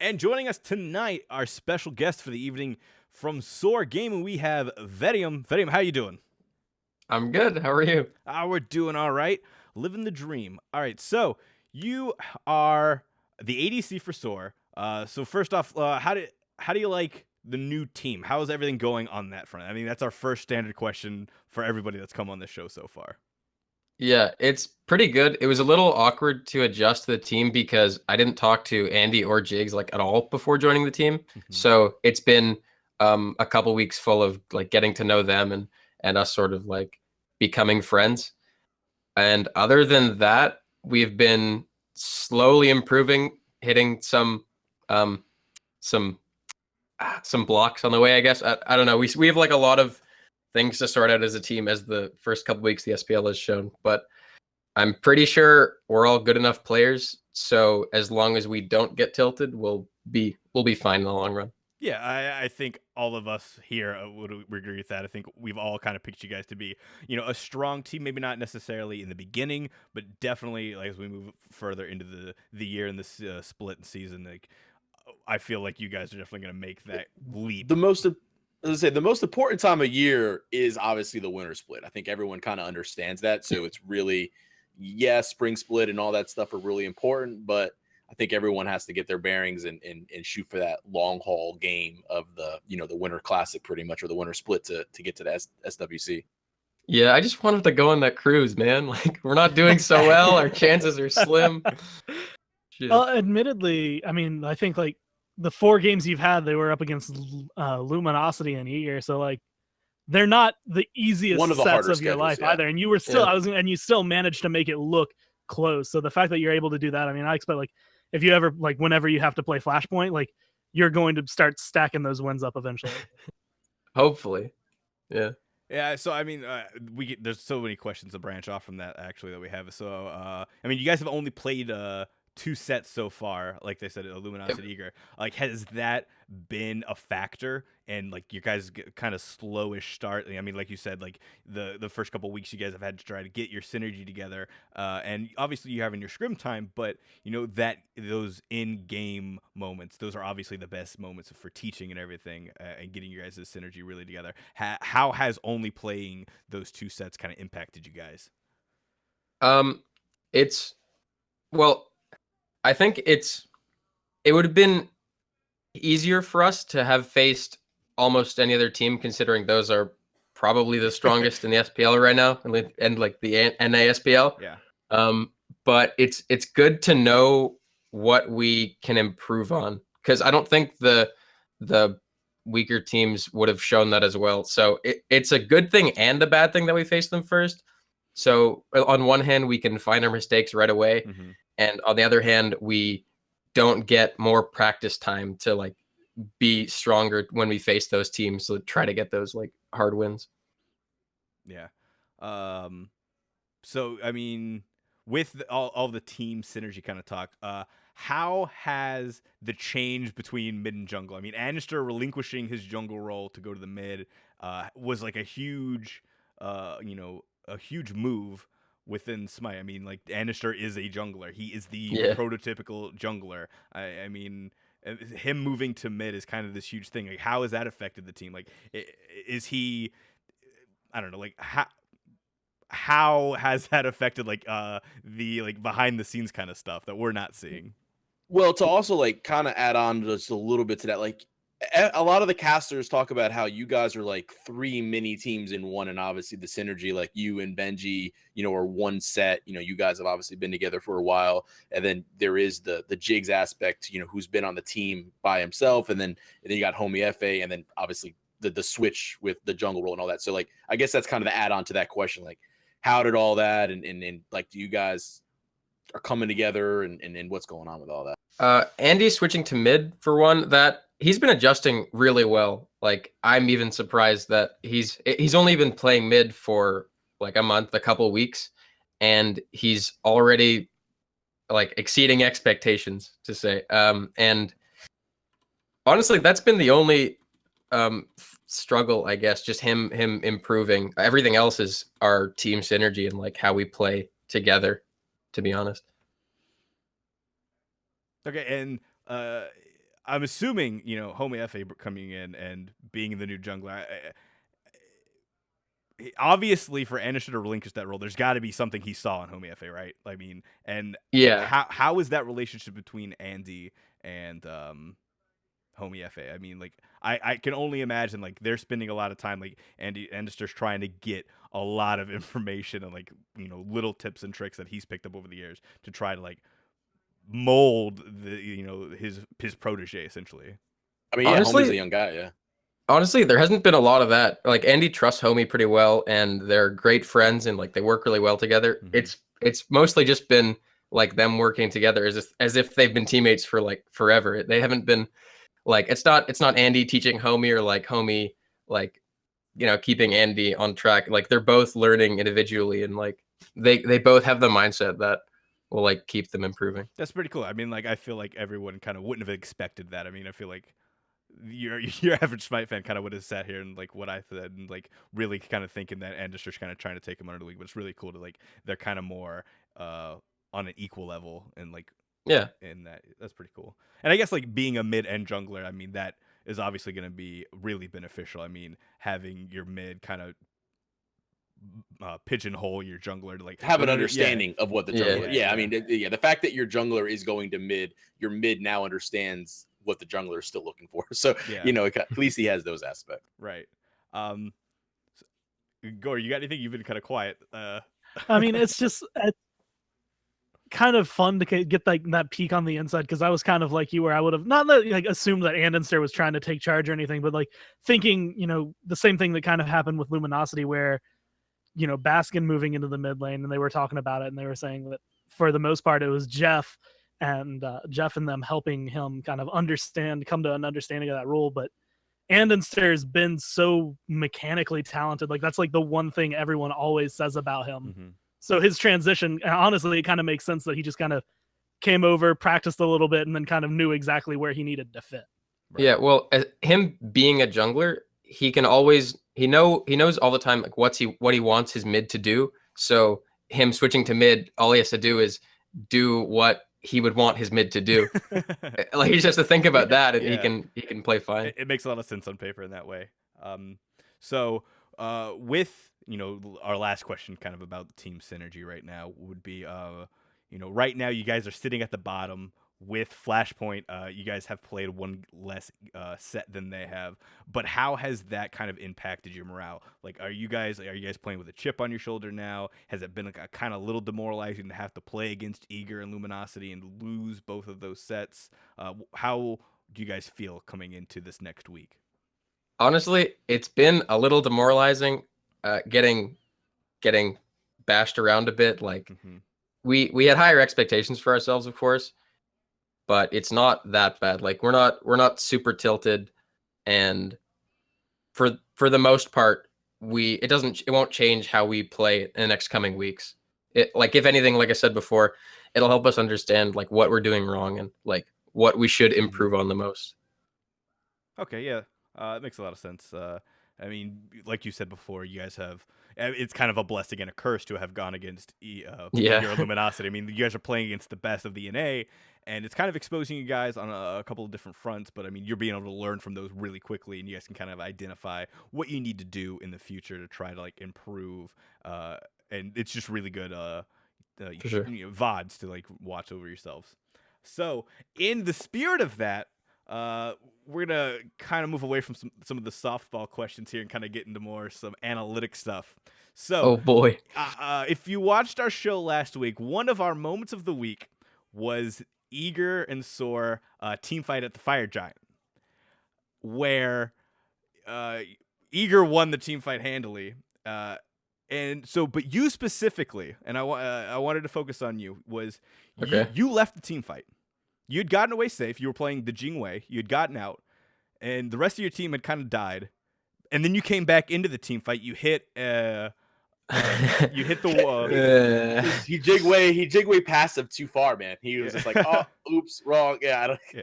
And joining us tonight, our special guest for the evening from SoaR Gaming, we have Vetium. Vetium, how you doing? I'm good. How are you? We're doing all right. Living the dream. All right, so you are the ADC for SoaR. So first off, how do you like the new team? How is everything going on that front? I mean, that's our first standard question for everybody that's come on this show so far. Yeah, it's pretty good. It was a little awkward to adjust to the team because I didn't talk to Andy or Jigs like at all before joining the team. So it's been a couple weeks full of like getting to know them and us sort of like becoming friends. And other than that, we've been slowly improving, hitting some um some some blocks on the way, I guess. I don't know. We have like a lot of things to sort out as a team as the first couple weeks the SPL has shown, but I'm pretty sure we're all good enough players. So as long as we don't get tilted, we'll be fine in the long run. Yeah, I think all of us here would agree with that. I think we've all kind of picked you guys to be, a strong team. Maybe not necessarily in the beginning, but definitely like as we move further into the year and this split season, like I feel like you guys are definitely going to make that leap. The most important time of year is obviously the winter split. I think everyone kind of understands that. So it's really, spring split and all that stuff are really important, but I think everyone has to get their bearings and shoot for that long haul game of the winter classic pretty much, or the winter split to get to the SWC. Yeah, I just wanted to go on that cruise, man. Like we're not doing so well. Our chances are slim. Shit. Well, admittedly, I mean, I think like the 4 games you've had, they were up against Luminosity and Eager, so like they're not the easiest One of the sets harder of your life schedules, yeah. either. And you were still, and you still managed to make it look close. So the fact that you're able to do that, I mean, I expect like if you ever like whenever you have to play Flashpoint, like you're going to start stacking those wins up eventually. Hopefully, yeah. Yeah, so I mean, there's so many questions to branch off from that actually that we have. So I mean, you guys have only played 2 sets so far, like they said, Luminosity Eager. Like, has that been a factor? And like, you guys kind of slowish start. I mean, like you said, like the first couple weeks, you guys have had to try to get your synergy together. And obviously, you're having your scrim time, but that those in-game moments, those are obviously the best moments for teaching and everything, and getting your guys' synergy really together. How has only playing those 2 sets kind of impacted you guys? I think it would have been easier for us to have faced almost any other team, considering those are probably the strongest in the SPL right now, and like the NASPL. Yeah. But it's good to know what we can improve on, because I don't think the weaker teams would have shown that as well. So it's a good thing and a bad thing that we faced them first. So on one hand, we can find our mistakes right away. And on the other hand, we don't get more practice time to like be stronger when we face those teams. So try to get those like hard wins. Yeah. So I mean, with all the team synergy kind of talk, how has the change between mid and jungle? I mean, Anister relinquishing his jungle role to go to the mid was like a huge, a huge move within Smite. I mean, like Anister is a jungler. He is the prototypical jungler. I mean, him moving to mid is kind of this huge thing. Like, how has that affected the team? Like, is he? I don't know. Like, how has that affected like the like behind the scenes kind of stuff that we're not seeing? Well, to also like kind of add on just a little bit to that, like a lot of the casters talk about how you guys are like 3 mini teams in one, and obviously the synergy, like you and Benji, are one set. You guys have obviously been together for a while, and then there is the Jigs aspect, who's been on the team by himself, and then you got Homie FA, and then obviously the switch with the jungle role and all that. So like, I guess that's kind of the add on to that question, like how did all that and like, do you guys are coming together and what's going on with all that? Andy switching to mid for one, that he's been adjusting really well. Like I'm even surprised that he's only been playing mid for like a month, a couple of weeks, and he's already like exceeding expectations to say. And honestly, that's been the only struggle, I guess, just him improving. Everything else is our team synergy and like how we play together, to be honest. Okay, and I'm assuming, Homie FA coming in and being the new jungler. Obviously, for Anish to relinquish that role, there's got to be something he saw in Homie FA, right? I mean, and Yeah. how is that relationship between Andy and Homie FA? I mean, like, I can only imagine, like, they're spending a lot of time, like, Andy Endister's trying to get a lot of information and, like, little tips and tricks that he's picked up over the years to try to, like, mold his protege, essentially. I mean, yeah, Honestly, Homie's a young guy, yeah. Honestly, there hasn't been a lot of that. Like, Andy trusts Homie pretty well, and they're great friends, and like they work really well together. Mhm. It's mostly just been like them working together as if they've been teammates for like forever. They haven't been like it's not Andy teaching Homie or like Homie like keeping Andy on track. Like, they're both learning individually, and like they both have the mindset that will like keep them improving. That's pretty cool. I mean, like, I feel like everyone kind of wouldn't have expected that. I mean, I feel like your average Smite fan kind of would have sat here and like what I said and like really kind of thinking that Endister's kind of trying to take him under the wing, but it's really cool to like they're kind of more on an equal level and like Yeah. and that's pretty cool. And I guess like being a mid end jungler, I mean that is obviously going to be really beneficial. I mean having your mid kind of pigeonhole your jungler to like Have an yeah. understanding of what the jungler. Yeah. I mean, the fact that your jungler is going to mid, your mid now understands what the jungler is still looking for. So Yeah. at least he has those aspects. Right. Gore, you got anything? You've been kind of quiet. I mean, it's just kind of fun to get like that peek on the inside, because I was kind of like you, where I would have not like assumed that Andenster was trying to take charge or anything, but like thinking, the same thing that kind of happened with Luminosity, where Baskin moving into the mid lane, and they were talking about it, and they were saying that for the most part it was Jeff and them helping him kind of come to an understanding of that role. But Andenster's been so mechanically talented. Like, that's like the one thing everyone always says about him. Mm-hmm. So his transition, honestly, it kind of makes sense that he just kind of came over, practiced a little bit, and then kind of knew exactly where he needed to fit. Right. Yeah, well, him being a jungler, he knows all the time like what he wants his mid to do. So him switching to mid, all he has to do is do what he would want his mid to do. Like, he just has to think about that, and he can play fine. It makes a lot of sense on paper in that way. So with our last question, kind of about team synergy right now, would be right now you guys are sitting at the bottom with Flashpoint. You guys have played one less set than they have, but how has that kind of impacted your morale? Like, are you guys playing with a chip on your shoulder now? Has it been like a kind of little demoralizing to have to play against Eager and Luminosity and lose both of those sets? How do you guys feel coming into this next week? Honestly, it's been a little demoralizing, getting bashed around a bit. Like, Mm-hmm. we had higher expectations for ourselves, of course, but it's not that bad. Like, we're not super tilted, and for the most part, it won't change how we play in the next coming weeks. Like, if anything, like I said before, it'll help us understand like what we're doing wrong and like what we should improve on the most. Okay, yeah, it makes a lot of sense. I mean, like you said before, you guys have. It's kind of a blessing and a curse to have gone against your Luminosity. I mean, you guys are playing against the best of the NA, and it's kind of exposing you guys on a couple of different fronts. But I mean, you're being able to learn from those really quickly, and you guys can kind of identify what you need to do in the future to try to like improve. And it's just really good. For sure. VODs to like watch over yourselves. So, in the spirit of that, we're gonna kind of move away from some of the softball questions here and kind of get into more some analytic stuff. So, oh boy, if you watched our show last week, one of our moments of the week was Eager and SoaR team fight at the Fire Giant, where Eager won the team fight handily. And so, but you specifically, and I wanted to focus on you, was okay. you left the team fight. You had gotten away safe. You were playing the Jingwei. You had gotten out, and the rest of your team had kind of died. And then you came back into the team fight. You hit the wall. He Jigway passive too far, man. He was just like, oh, oops, wrong. Yeah, I don't. Yeah.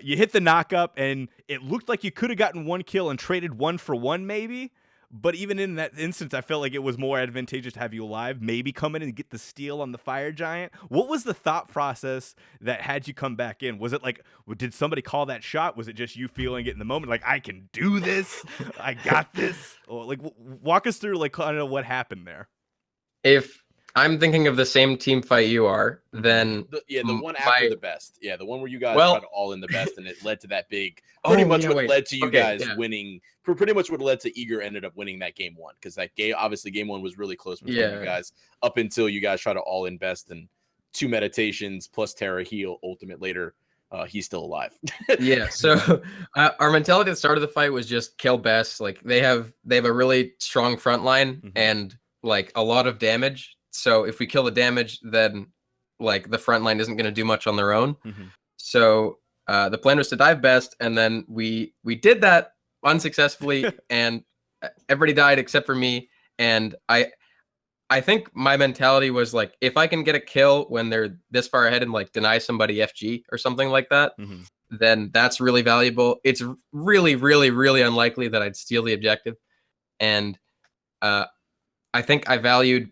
You hit the knock up, and it looked like you could have gotten one kill and traded 1 for 1, maybe. But even in that instance, I felt like it was more advantageous to have you alive, maybe come in and get the steal on the fire giant. What was the thought process that had you come back in? Was it like, did somebody call that shot? Was it just you feeling it in the moment, like, I can do this, I got this? Or like, walk us through like kind of what happened there. If I'm thinking of the same team fight you are, then the one after the best. Yeah, the one where you guys tried to all in the best, and it led to that big. Pretty much what led to you guys winning. Pretty much what led to Eager ended up winning that game 1, because that game, obviously, game 1 was really close between you guys up until you guys try to all in best and 2 meditations plus Terra heal ultimate later. He's still alive. Yeah. So our mentality at the start of the fight was just kill best. Like they have a really strong front line and like a lot of damage. So if we kill the damage, then like the front line isn't going to do much on their own. So the plan was to dive best, and then we did that unsuccessfully, and everybody died except for me. And I think my mentality was like, if I can get a kill when they're this far ahead and like deny somebody FG or something like that, then that's really valuable. It's really, really, really unlikely that I'd steal the objective. And I think I valued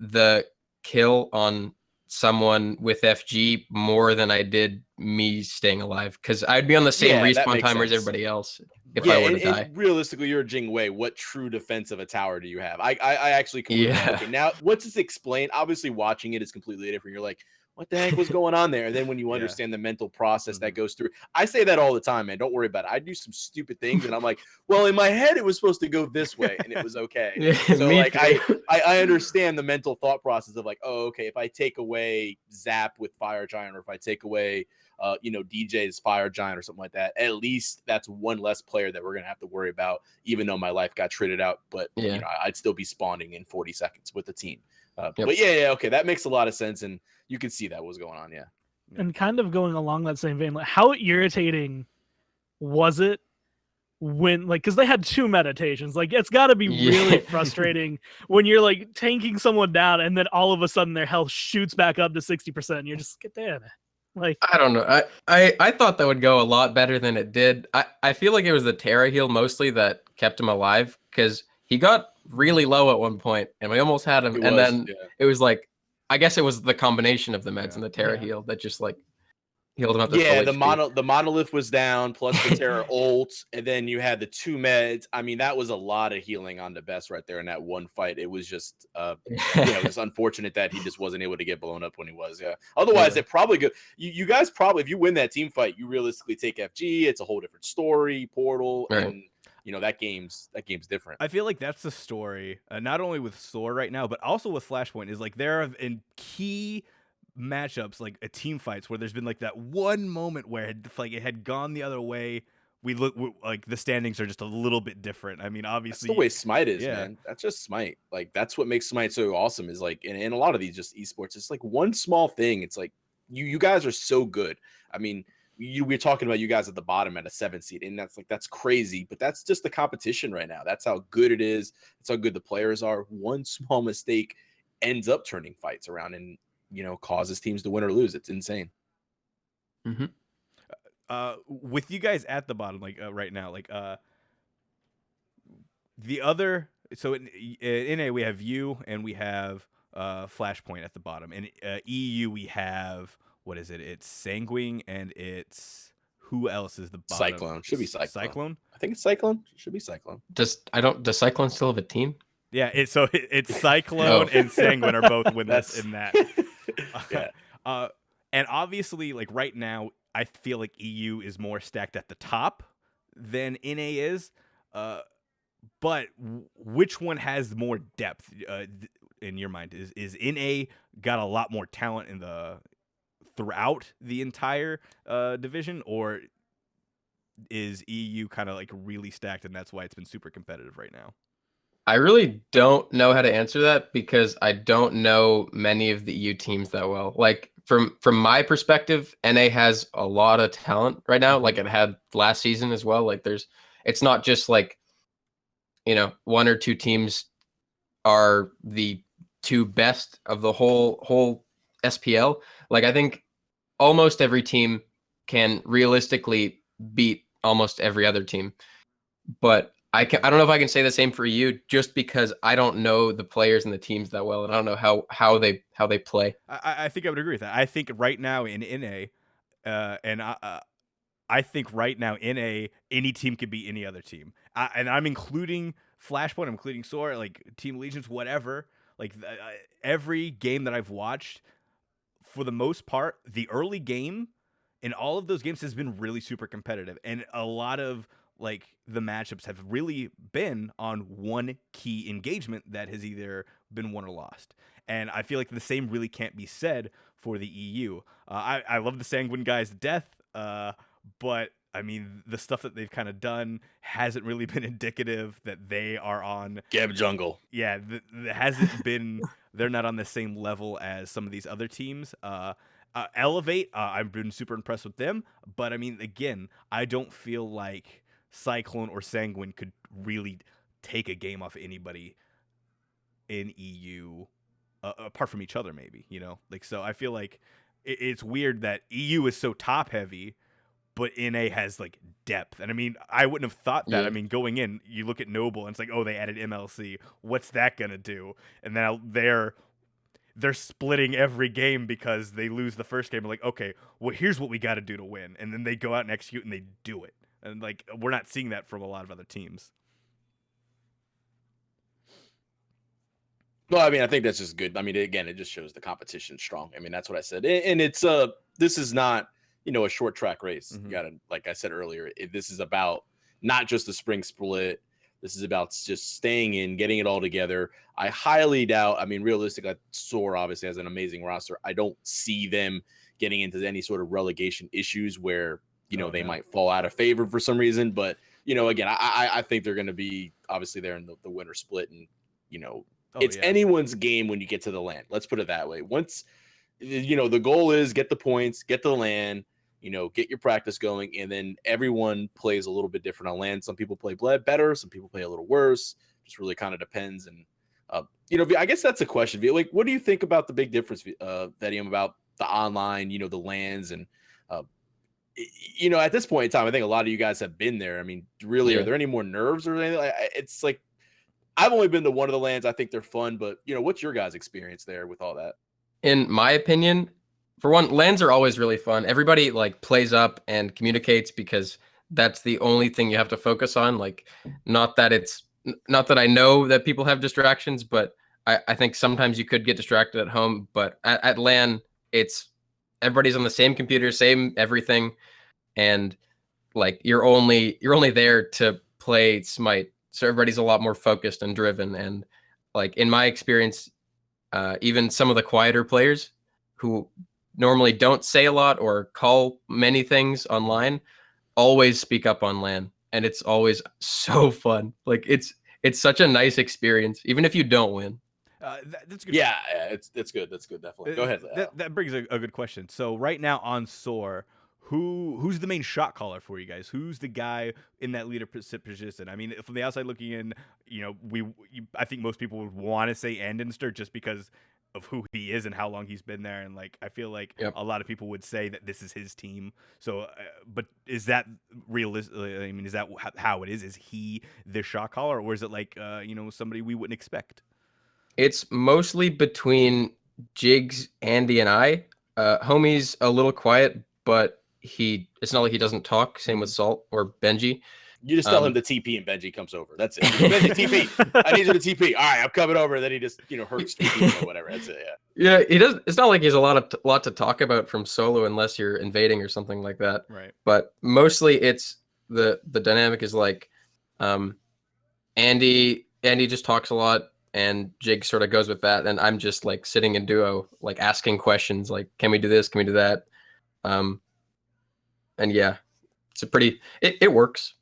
the kill on someone with FG more than I did me staying alive, because I'd be on the same respawn timer as everybody else if I were to die. Realistically, you're a Jing Wei. What true defense of a tower do you have? I actually completely okay. Now, once it's explained, obviously watching it is completely different. You're like, what the heck was going on there? And then when you understand the mental process that goes through, I say that all the time, man. Don't worry about it. I do some stupid things, and I'm like, well, in my head, it was supposed to go this way, and it was okay. So like, I understand the mental thought process of like, oh, okay, if I take away Zap with Fire Giant, or if I take away, DJ's Fire Giant or something like that, at least that's one less player that we're gonna have to worry about, even though my life got traded out. But I'd still be spawning in 40 seconds with the team. But okay, that makes a lot of sense, and you can see that was going on. And kind of going along that same vein, like how irritating was it when, like, because they had 2 meditations, like it's got to be really frustrating when you're like tanking someone down and then all of a sudden their health shoots back up to 60% and you're just, get damn it. Like, I don't know. I thought that would go a lot better than it did. I feel like it was the Terra heal mostly that kept him alive, because he got really low at one point and we almost had him. It was like, I guess it was the combination of the meds and the Terra heal that just like healed him up. The monolith was down plus the Terra ult, and then you had the 2 meds. I mean, that was a lot of healing on the best right there in that one fight. It was just it was unfortunate that he just wasn't able to get blown up when he was. Otherwise, it probably good. You guys probably, if you win that team fight, you realistically take FG. It's a whole different story. Portal and that game's different. I feel like that's the story, not only with SoaR right now, but also with Flashpoint, is like there have in key matchups, like team fights, where there's been like that one moment where it had gone the other way. We look like the standings are just a little bit different. I mean, obviously, that's the way Smite is, man. That's just Smite. Like that's what makes Smite so awesome. Is like, in a lot of these just esports, it's like one small thing. It's like you guys are so good. I mean, we're talking about you guys at the bottom at a 7 seed, and that's crazy, but that's just the competition right now. That's how good it is. That's how good the players are. One small mistake ends up turning fights around and causes teams to win or lose. It's insane. With you guys at the bottom, like right now, like the other, so in NA we have you and we have Flashpoint at the bottom, and EU we have, what is it? It's Sanguine, and it's, who else is the bottom? Cyclone. Should be Cyclone. Cyclone? I think it's Cyclone. It should be Cyclone. Does Cyclone still have a team? Yeah, it's Cyclone and Sanguine are both winners in that. And obviously, like right now, I feel like EU is more stacked at the top than NA is. But which one has more depth in your mind? Is NA got a lot more talent throughout the entire division, or is EU kind of like really stacked and that's why it's been super competitive right now? I really don't know how to answer that, because I don't know many of the EU teams that well. Like from my perspective, NA has a lot of talent right now, like it had last season as well. Like it's not just like, 1 or 2 teams are the 2 best of the whole SPL. Like I think almost every team can realistically beat almost every other team. But I don't know if I can say the same for you, just because I don't know the players and the teams that well, and I don't know how they play. I think I would agree with that. I think right now in NA, and I think right now in any team could be any other team, and I'm including Flashpoint, I'm including SoaR, like Team Allegiance, whatever. Like every game that I've watched, for the most part, the early game in all of those games has been really super competitive, and a lot of like the matchups have really been on one key engagement that has either been won or lost. And I feel like the same really can't be said for the EU. I love the Sanguine guys to death, but I mean, the stuff that they've kind of done hasn't really been indicative that they are on Geb Jungle. Yeah, hasn't been. They're not on the same level as some of these other teams. Elevate, I've been super impressed with them, but I mean, again, I don't feel like Cyclone or Sanguine could really take a game off anybody in EU, apart from each other, maybe. Like, so I feel like it's weird that EU is so top heavy, but NA has like depth. And I mean, I wouldn't have thought that. Yeah. I mean, going in, you look at Noble and it's like, oh, they added MLC. What's that gonna do? And now they're splitting every game because they lose the first game. They're like, okay, well, here's what we got to do to win. And then they go out and execute and they do it. And like, we're not seeing that from a lot of other teams. Well, I mean, I think that's just good. I mean, again, it just shows the competition strong. I mean, that's what I said. And it's this is not, a short track race. Mm-hmm. You gotta, like I said earlier, this is about not just the spring split. This is about just staying in, getting it all together. I highly doubt. I mean, realistically, SoaR obviously has an amazing roster. I don't see them getting into any sort of relegation issues where they might fall out of favor for some reason. But again, I think they're going to be obviously there in the winter split, and it's anyone's game when you get to the LAN. Let's put it that way. Once the goal is get the points, get to the LAN. Get your practice going, and then everyone plays a little bit different on LAN. Some people play better, some people play a little worse. Just really kind of depends. And I guess that's a question. Like, what do you think about the big difference, Vetium, about the online, the LANs, and at this point in time, I think a lot of you guys have been there. I mean, really, are there any more nerves or anything? It's like I've only been to one of the LANs. I think they're fun, but what's your guys' experience there with all that? In my opinion, for one, LANs are always really fun. Everybody like plays up and communicates because that's the only thing you have to focus on. Like, not that I know that people have distractions, but I think sometimes you could get distracted at home. But at LAN, it's everybody's on the same computer, same everything, and like you're only there to play Smite. So everybody's a lot more focused and driven. And like in my experience, even some of the quieter players who normally don't say a lot or call many things online always speak up on LAN, and it's always so fun. Like it's such a nice experience, even if you don't win. That's good. Yeah, it's good. That's good. Definitely. Go ahead. That brings a good question. So right now on SoaR, who's the main shot caller for you guys? Who's the guy in that leadership position? I mean, from the outside looking in, I think most people would want to say Andenster just because of who he is and how long he's been there, and like I feel like a lot of people would say that this is his team. So, but is that realistic? I mean, is that how it is? Is he the shot caller, or is it like somebody we wouldn't expect? It's mostly between Jigs, Andy, and I. Homie's a little quiet, but it's not like he doesn't talk. Same with Salt or Benji. You just tell him to TP and Benji comes over. That's it. Benji, TP. I need you to TP. All right, I'm coming over. And then he just, hurts TP or whatever. That's it. Yeah. Yeah, he does. It's not like he has a lot to talk about from solo unless you're invading or something like that. Right. But mostly it's the dynamic is like, Andy just talks a lot, and Jig sort of goes with that, and I'm just like sitting in duo, like asking questions, like, can we do this? Can we do that? And yeah, it works.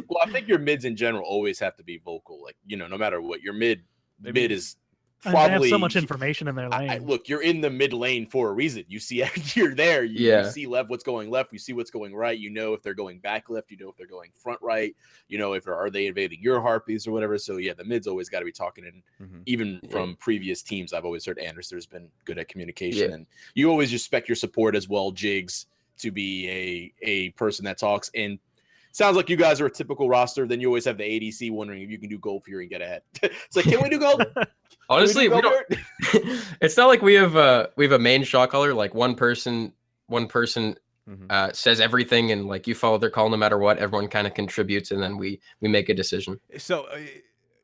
Well, I think your mids in general always have to be vocal. Like, no matter what, your mid is probably. They have so much information in their lane. Look, you're in the mid lane for a reason. You see, you're there. You see what's going left. You see what's going right. If they're going back left. If they're going front right. Are they invading your harpies or whatever. So yeah, the mid's always got to be talking. And even from previous teams, I've always heard Anderson's been good at communication, and you always respect your support as well, Jigs, to be a person that talks. And sounds like you guys are a typical roster. Then you always have the ADC wondering if you can do Gold Fury and get ahead. It's like, can we do Gold? Honestly, we don't. It's not like we have a main shot caller. Like one person says everything, and like you follow their call no matter what. Everyone kind of contributes, and then we make a decision. So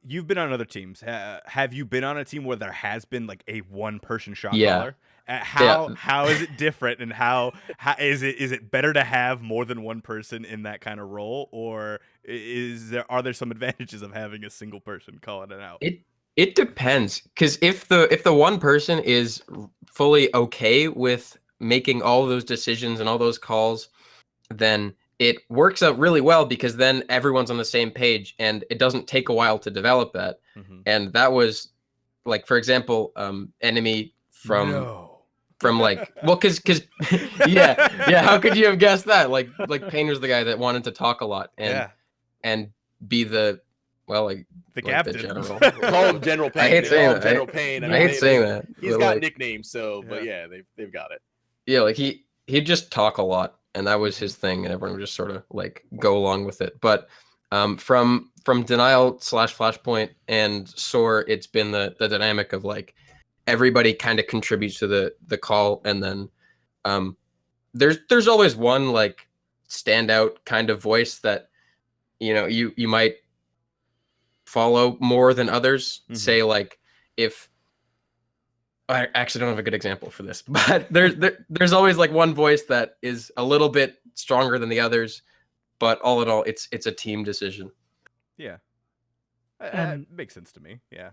you've been on other teams. Have you been on a team where there has been like a one-person shot caller? How is it different, and how is it better to have more than one person in that kind of role, or are there some advantages of having a single person calling it out? It depends, because if the one person is fully okay with making all those decisions and all those calls, then it works out really well, because then everyone's on the same page and it doesn't take a while to develop that. And that was like, for example, enemy from like, well, because yeah, how could you have guessed that? Like Payne was the guy that wanted to talk a lot and be the captain. The general. Call him General Payne. I hate saying that. General Payne. I hate saying that. He's got nicknames, but yeah, they've got it. Yeah, like he'd just talk a lot, and that was his thing, and everyone would just sort of like go along with it. But from Denial / Flashpoint and SoaR, it's been the dynamic of like everybody kind of contributes to the call, and then there's always one like standout kind of voice that you might follow more than others. Say like, if I actually don't have a good example for this, but there's always like one voice that is a little bit stronger than the others, but all in all, it's a team decision. Yeah, that makes sense to me. Yeah,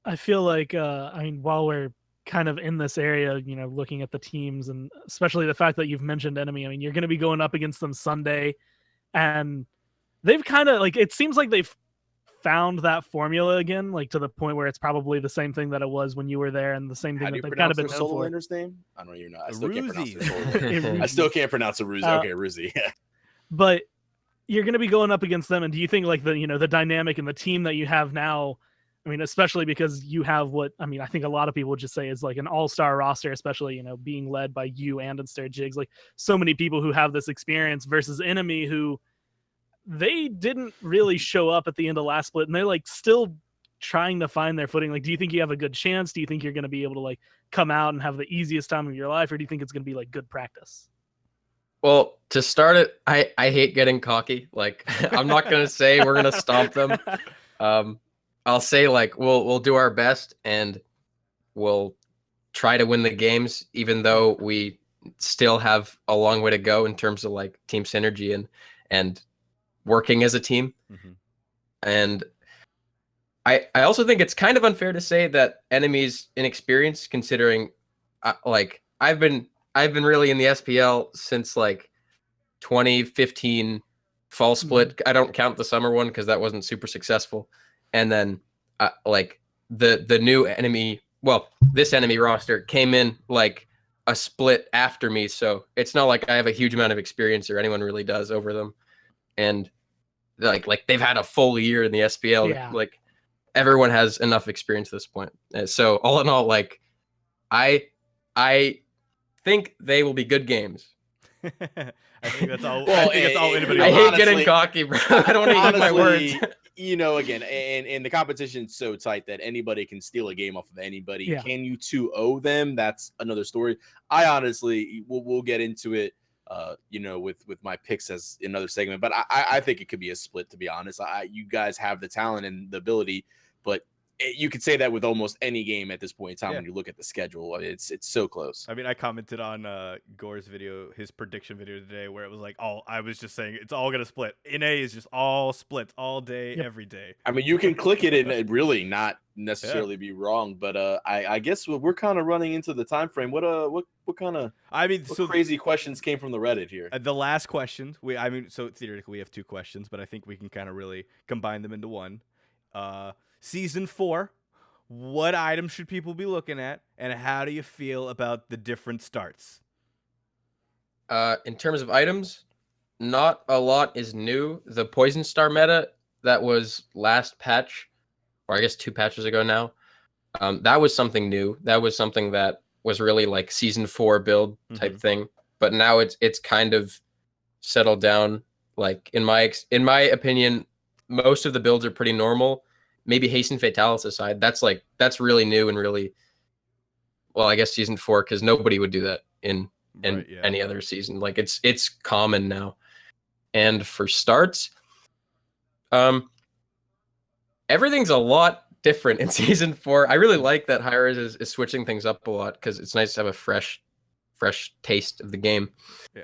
I feel like while we're kind of in this area, looking at the teams, and especially the fact that you've mentioned enemy, you're going to be going up against them Sunday, and they've kind of like, it seems like they've found that formula again, like to the point where it's probably the same thing that it was when you were there, and the same thing that they've kind of been known for. Solo laner's name? I don't even know. I still can't pronounce it. I still can't pronounce it. Okay, Ruzi. Yeah. But you're going to be going up against them, and do you think like the dynamic and the team that you have now? Especially because you have what I think a lot of people would just say is like an all-star roster, especially being led by you and Inster Jigs, like so many people who have this experience versus enemy who they didn't really show up at the end of last split, and they're like still trying to find their footing. Like, do you think you have a good chance? Do you think you're going to be able to like come out and have the easiest time of your life, or do you think it's going to be like good practice? Well, to start it, I hate getting cocky. Like, I'm not going to say we're going to stomp them. I'll say like we'll do our best, and we'll try to win the games, even though we still have a long way to go in terms of like team synergy and working as a team. And I also think it's kind of unfair to say that enemy's inexperienced, considering like I've been really in the SPL since like 2015 fall split. I don't count the summer one because that wasn't super successful. And then like the new enemy, this enemy roster came in like a split after me, so it's not like I have a huge amount of experience, or anyone really does, over them. And like they've had a full year in the SPL. Yeah. Like everyone has enough experience at this point. So all in all, like I think they will be good games. I think that's all. I think that's all anybody. I hate getting cocky, bro. I don't want to use my words. Again, and the competition's so tight that anybody can steal a game off of anybody. Yeah. Can you 2-0 them? That's another story. I honestly, we'll get into it, with my picks as another segment. But I think it could be a split, to be honest. You guys have the talent and the ability, but you could say that with almost any game at this point in time. When you look at the schedule, it's so close. I commented on Gore's video, his prediction video today, where it was like I was just saying it's all gonna split. NA is just all splits all day, every day. You can click it and really not necessarily be wrong, but I guess we're kind of running into the time frame. What kind of crazy questions came from the Reddit here? The last question, so theoretically we have two questions, but I think we can kind of really combine them into one. Season 4, what items should people be looking at, and how do you feel about the different starts? In terms of items, not a lot is new. The Poison Star meta that was last patch, or I guess 2 patches ago now, that was something new. That was something that was really like Season 4 build type thing. But now it's kind of settled down. Like in my opinion, most of the builds are pretty normal. Maybe Hasten Fatalis aside, that's really new and really, well, I guess season 4, because nobody would do that in Right, yeah. any other season. Like it's common now. And for starts, everything's a lot different in season 4. I really like that Hi-Rez is switching things up a lot, because it's nice to have a fresh taste of the game. Yeah.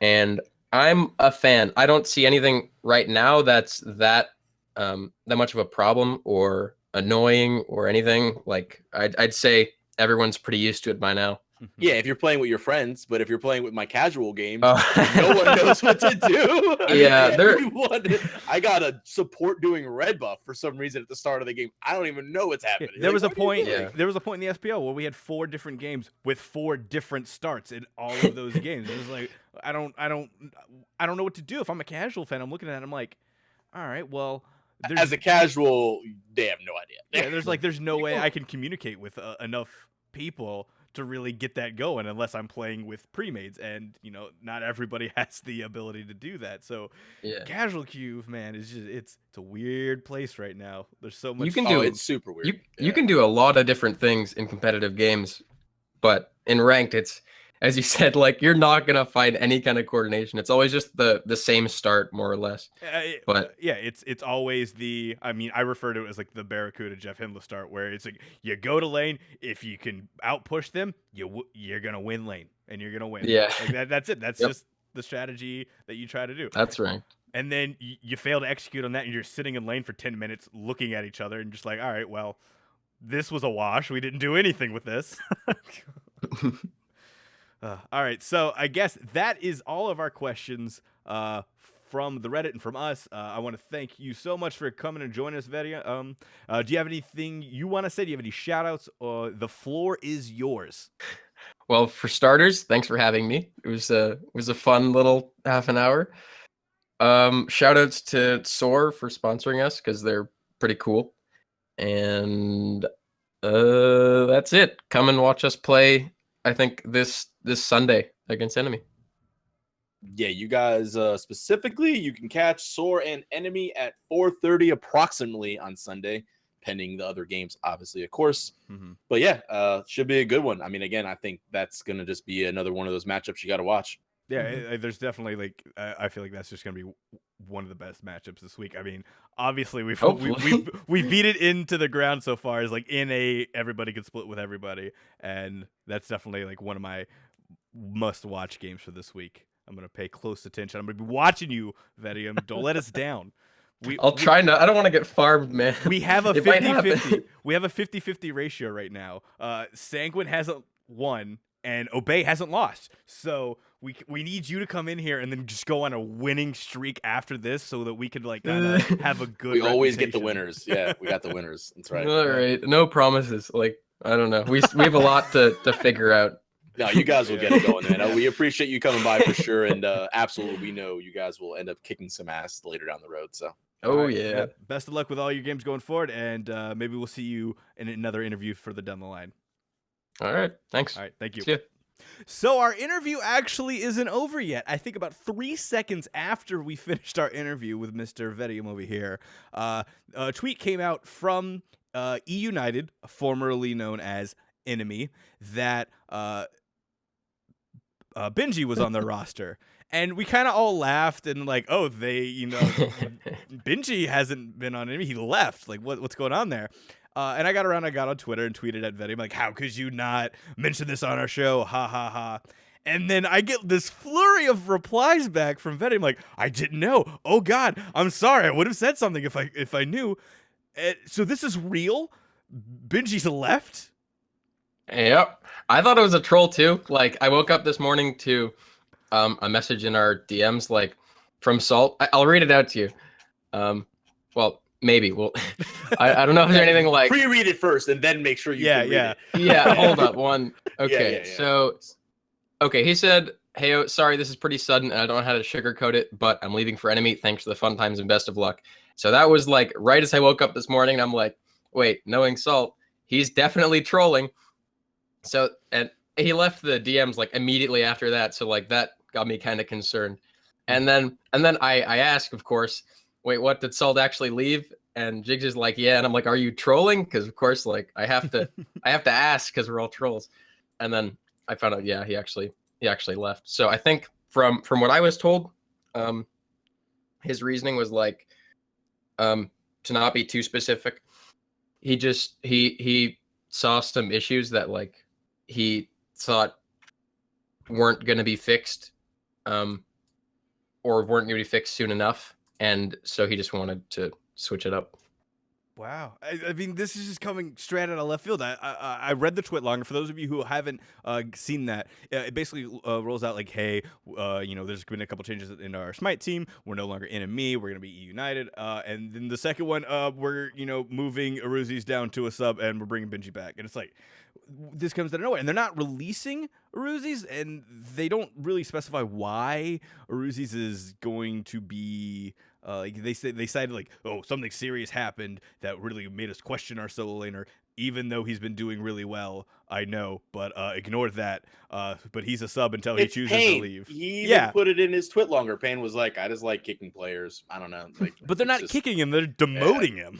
And I'm a fan. I don't see anything right now that's that much of a problem or annoying or anything. Like I'd say everyone's pretty used to it by now. Yeah, if you're playing with your friends, but if you're playing with my casual games, Oh. no one knows what to do. Yeah, I got a support doing red buff for some reason at the start of the game. I don't even know what's happening. There was a what are you point. doing? There was a point in the SPL where we had 4 different games with 4 different starts in all of those games. It was like I don't know what to do. If I'm a casual fan, I'm looking at it, I'm like, all right, well, As a casual, they have no idea. yeah, there's no way I can communicate with enough people to really get that going unless I'm playing with pre-mades, and not everybody has the ability to do that. So Yeah. casual queue, man, is just it's a weird place right now. There's so much. You can do it's super weird. You can do a lot of different things in competitive games, but in ranked, it's, as you said, like you're not gonna find any kind of coordination. It's always just the same start, more or less. But yeah, it's always the. I mean, I refer to it as like the Barracuda Jeff Hindle start, where it's like you go to lane. If you can outpush them, you're gonna win lane, and you're gonna win. Yeah. Like that's it. That's Yep. just the strategy that you try to do. That's right. And then you fail to execute on that, and you're sitting in lane for 10 minutes looking at each other and just like, all right, well, this was a wash. We didn't do anything with this. All right, so I guess that is all of our questions from the Reddit and from us. I want to thank you so much for coming and joining us, Vetium. Do you have anything you want to say? Do you have any shout-outs? The floor is yours. Well, for starters, thanks for having me. It was a fun little half an hour. Shout outs to SoaR for sponsoring us, because they're pretty cool. And that's it. Come and watch us play, I think this Sunday against Enemy. Yeah, you guys specifically, you can catch SoaR and Enemy at 4:30 approximately on Sunday, pending the other games, obviously, of course. Mm-hmm. But yeah, should be a good one. I mean, again, I think that's going to just be another one of those matchups you got to watch. Yeah, there's definitely like I feel like that's just gonna be one of the best matchups this week. I mean, obviously we've beat it into the ground so far as like in a everybody can split with everybody, and that's definitely like one of my must-watch games for this week. I'm gonna pay close attention. I'm gonna be watching you, Vetium. Don't let us down. I'll try not. I don't want to get farmed, man. We have a It might happen. 50-50. We have a 50-50 ratio right now. Sanguine hasn't won and Obey hasn't lost. So we need you to come in here and then just go on a winning streak after this, so that we could like kinda have a good. We always get the reputation. winners. Yeah, we got the winners. That's right. All right, no promises. Like, I don't know. We have a lot to figure out. No, you guys will get it going, man. We appreciate you coming by for sure, and absolutely, we know you guys will end up kicking some ass later down the road. So, Oh All right, yeah. Best of luck with all your games going forward, and maybe we'll see you in another interview further down the line. All right. Thanks. All right, thank you. See ya. So our interview actually isn't over yet. I think about 3 seconds after we finished our interview with Mr. Vetium over here, a tweet came out from eUnited, formerly known as Enemy, that Benji was on their roster. And we kind of all laughed and like, oh, Benji hasn't been on Enemy. He left. Like, what's going on there? And I got on Twitter and tweeted at Vetium, like, how could you not mention this on our show? Ha, ha, ha. And then I get this flurry of replies back from Vetium, like, I didn't know. Oh, God, I'm sorry. I would have said something if I knew. So this is real? Benji's left? Yep. I thought it was a troll too. Like, I woke up this morning to a message in our DMs, like, from Salt. I'll read it out to you. Well, maybe. Well, I don't know if there's anything like... Pre-read it first, and then make sure you can read it. Yeah, hold up. One. Okay, Yeah. so... Okay, he said, hey, sorry, this is pretty sudden, and I don't know how to sugarcoat it, but I'm leaving for Enemy. Thanks for the fun times and best of luck. So that was, like, right as I woke up this morning, and I'm like, wait, knowing Salt, he's definitely trolling. So, and he left the DMs, like, immediately after that, so, like, that got me kind of concerned. And then I ask, of course, wait, what, did Salt actually leave? And Jigs is like, yeah. And I'm like, are you trolling? Because of course, like I have to ask because we're all trolls. And then I found out, yeah, he actually left. So I think from what I was told, his reasoning was like, to not be too specific, he saw some issues that like he thought weren't going to be fixed, or weren't going to be fixed soon enough, and so he just wanted to switch it up. Wow. I mean, this is just coming straight out of left field. I read the tweet longer. For those of you who haven't seen that, it basically rolls out like, hey, there's been a couple changes in our Smite team. We're no longer enemy. We're going to be eUnited. And then the second one, we're, moving Aruzi's down to a sub, and we're bringing Benji back. And it's like, this comes out of nowhere. And they're not releasing Aruzi's, and they don't really specify why Aruzi's is going to be... they cited like, oh, something serious happened that really made us question our solo laner, even though he's been doing really well. I know, but ignore that. But he's a sub until he chooses to leave. He even put it in his twit longer. Payne was like, I just like kicking players. I don't know. Like, but they're not kicking him; they're demoting him.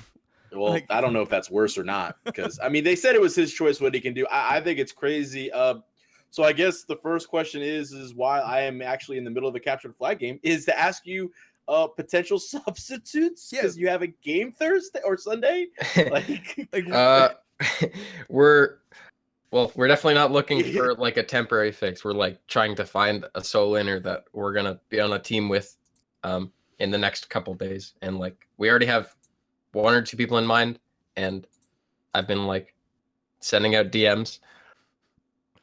Well, like, I don't know if that's worse or not, because I mean, they said it was his choice what he can do. I think it's crazy. So I guess the first question is why I am actually in the middle of a captured flag game is to ask you potential substitutes, because you have a game Thursday or Sunday. We're definitely not looking for like a temporary fix. We're like trying to find a solo laner that we're gonna be on a team with in the next couple days, and like we already have 1 or 2 people in mind, and I've been like sending out DMs,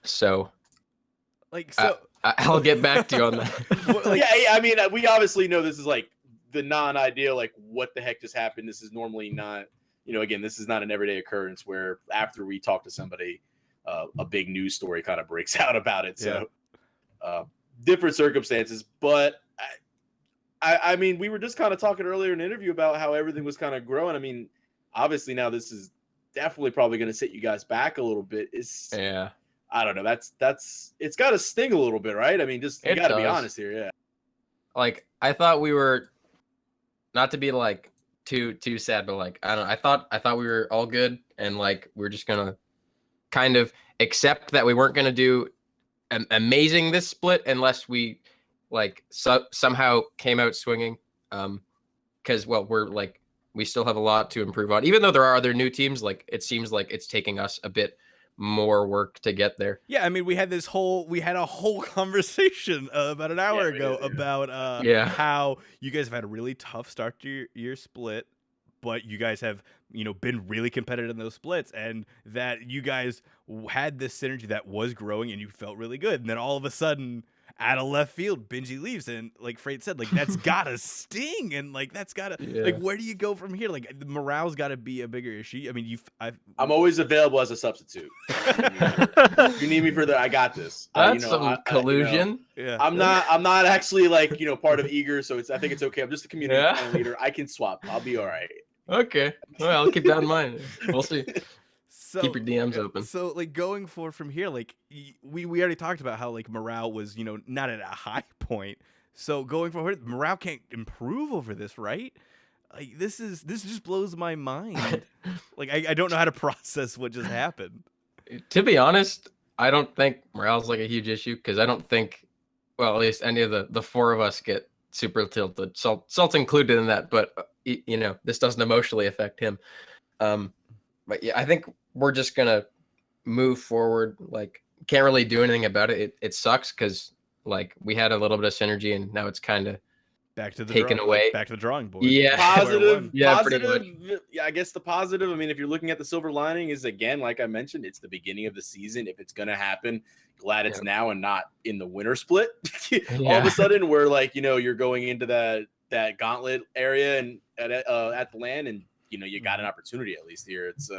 so I'll get back to you on that. I mean, we obviously know this is like the non-ideal, like what the heck just happened. This is normally not, again, this is not an everyday occurrence where after we talk to somebody, a big news story kind of breaks out about it. So different circumstances, but I mean, we were just kind of talking earlier in an interview about how everything was kind of growing. I mean, obviously now this is definitely probably going to set you guys back a little bit. I don't know. That's it's got to sting a little bit, right? I mean, just you got to be honest here. Yeah. Like I thought we were, not to be like too sad, but like I don't know. I thought we were all good, and like we're just gonna kind of accept that we weren't gonna do amazing this split unless we like somehow came out swinging. Because we're like we still have a lot to improve on, even though there are other new teams. Like it seems like it's taking us a bit more work to get there. Yeah, I mean, we had a whole conversation about an hour ago about how you guys have had a really tough start to your split, but you guys have been really competitive in those splits, and that you guys had this synergy that was growing and you felt really good, and then all of a sudden out of left field Benji leaves, and like Freight said, like that's gotta sting, and like that's gotta like where do you go from here? Like the morale's gotta be a bigger issue. I mean, I'm always available as a substitute. If you need me for that, I got this. That's some collusion. I'm not actually like part of Eager, so I think it's okay. I'm just a community leader. I can swap. I'll be all right. Okay, well, I'll keep that in mind. We'll see. So, keep your DMs open. So, like, going forward from here, like, we already talked about how, like, morale was, not at a high point. So, going forward, morale can't improve over this, right? Like, this just blows my mind. Like, I don't know how to process what just happened. To be honest, I don't think morale's, like, a huge issue, because I don't think, well, at least any of the 4 of us get super tilted. Salt's included in that, but, this doesn't emotionally affect him. But, yeah, I think we're just gonna move forward. Like, can't really do anything about it. It sucks because like we had a little bit of synergy, and now it's kind of back to the taken away. Back to the drawing board. Yeah, positive. Positive. Yeah, I guess the positive. I mean, if you're looking at the silver lining, is again, like I mentioned, it's the beginning of the season. If it's gonna happen, glad it's now and not in the winter split. All of a sudden, we're like, you're going into that gauntlet area and at the LAN, and you got an opportunity at least here. It's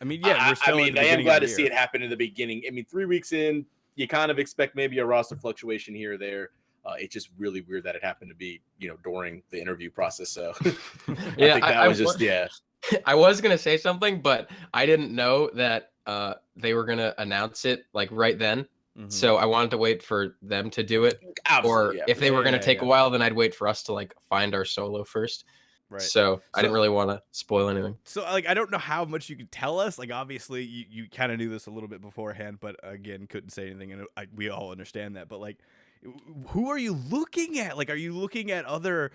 I mean, we're still I am glad to see it happen in the beginning. I mean, 3 weeks in, you kind of expect maybe a roster fluctuation here or there. It's just really weird that it happened to be, during the interview process. So I think that was just. I was gonna say something, but I didn't know that they were gonna announce it like right then. So I wanted to wait for them to do it. Absolutely, Or yeah, if for they sure. were going to Yeah, take yeah. a while, then I'd wait for us to like find our solo first. Right. So I didn't really want to spoil anything. So like I don't know how much you could tell us. Like obviously you kind of knew this a little bit beforehand, but again couldn't say anything, and we all understand that. But like, who are you looking at? Like, are you looking at other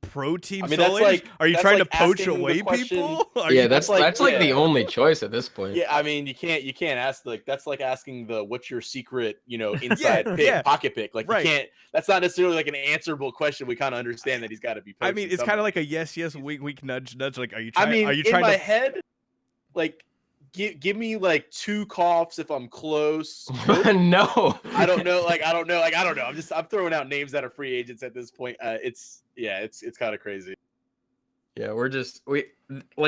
pro team? I mean, that's solos? like Are you that's trying like to poach asking the away question- people? Are Yeah, you, that's like- the yeah. only choice at this point. Yeah, I mean, you can't ask like that's like asking the what's your secret, inside pick, yeah. pocket pick. Like Right. you can't. That's not necessarily like an answerable question. We kind of understand that he's got to be. I mean, it's kind of somebody. like a yes, wink, nudge. Like, are you I trying? mean, are you in trying my to? head, like give me like 2 coughs if I'm close. No. I don't know. I don't know. I'm throwing out names that are free agents at this point. It's kind of crazy. Yeah,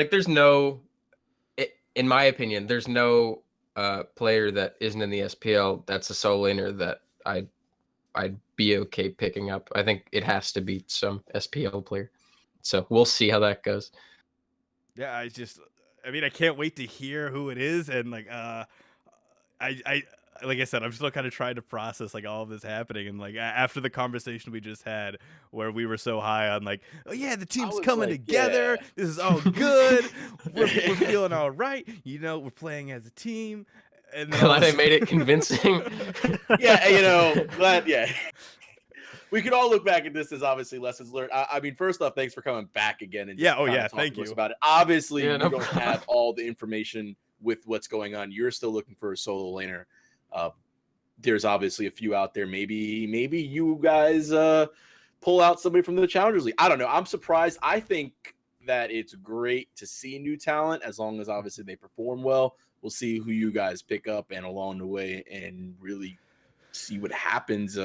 there's no, in my opinion, there's no player that isn't in the SPL that's a solo laner that I'd be okay picking up. I think it has to be some SPL player. So we'll see how that goes. Yeah, I mean, I can't wait to hear who it is, and like, like I said, I'm still kind of trying to process like all of this happening, and like after the conversation we just had, where we were so high on like, oh yeah, the team's was coming like, together, yeah. this is all good, we're feeling all right, we're playing as a team, and then all Glad of I a made it convincing. Yeah, glad. Yeah, we could all look back at this as obviously lessons learned. I mean, first off, thanks for coming back again and Yeah, just oh, kinda yeah, talking thank to us you. about it. Obviously, Yeah, you no don't problem. have all the information with what's going on. You're still looking for a solo laner. There's obviously a few out there. Maybe you guys pull out somebody from the Challengers League. I don't know. I'm surprised. I think that it's great to see new talent as long as obviously they perform well. We'll see who you guys pick up and along the way and really see what happens.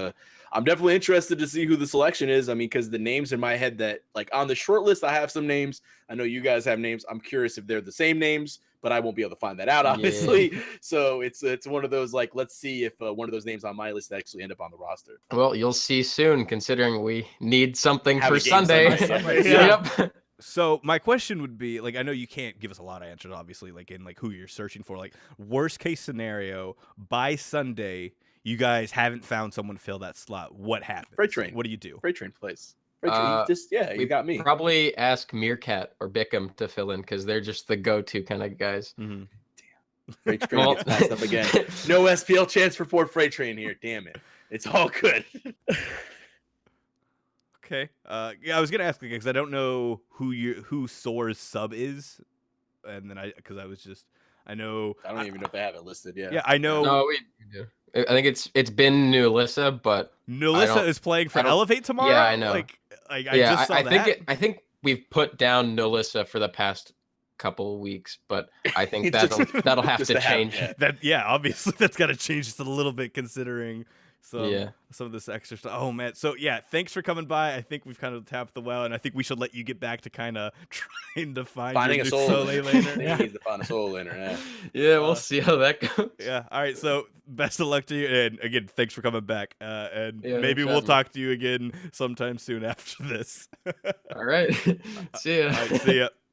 I'm definitely interested to see who the selection is. I mean, because the names in my head that like on the short list, I have some names. I know you guys have names. I'm curious if they're the same names, but I won't be able to find that out, obviously. Yeah. So it's one of those like, let's see if one of those names on my list actually end up on the roster. Well, you'll see soon, considering we need something Have for a game Sunday. Sunday, yeah. Yep. So my question would be, like, I know you can't give us a lot of answers, obviously, like in like who you're searching for. Like, worst case scenario, by Sunday, you guys haven't found someone to fill that slot. What happens? FrieghtTrain. What do you do? FrieghtTrain plays. FrieghtTrain, you got me. Probably ask Meerkat or Bickham to fill in because they're just the go-to kind of guys. Mm-hmm. FrieghtTrain gets passed up again. No SPL chance for poor FrieghtTrain here. Damn it. It's all good. Okay. Yeah, I was gonna ask because I don't know who SoaR's sub is, and then I know. I don't even know if they have it listed yet. Yeah, I know. No, we do. I think it's been Nulissa, but Nulissa is playing for I don't- Elevate tomorrow. Yeah, I know. Like, I just saw that. I think we've put down Nulissa for the past couple weeks, but I think It's just- that'll have just to to have- change. yeah. Obviously that's got to change just a little bit considering some of this extra stuff. Oh man, so yeah, thanks for coming by. I think we've kind of tapped the well, and I think we should let you get back to kind of trying to Finding your a new solo laner. He needs to find a solo laner. Yeah. Yeah, we'll see how that goes. Yeah. All right. So best of luck to you, and again, thanks for coming back. And Yeah, maybe thanks for we'll having me. talk to you again sometime soon after this. All right. See ya. All right. See ya.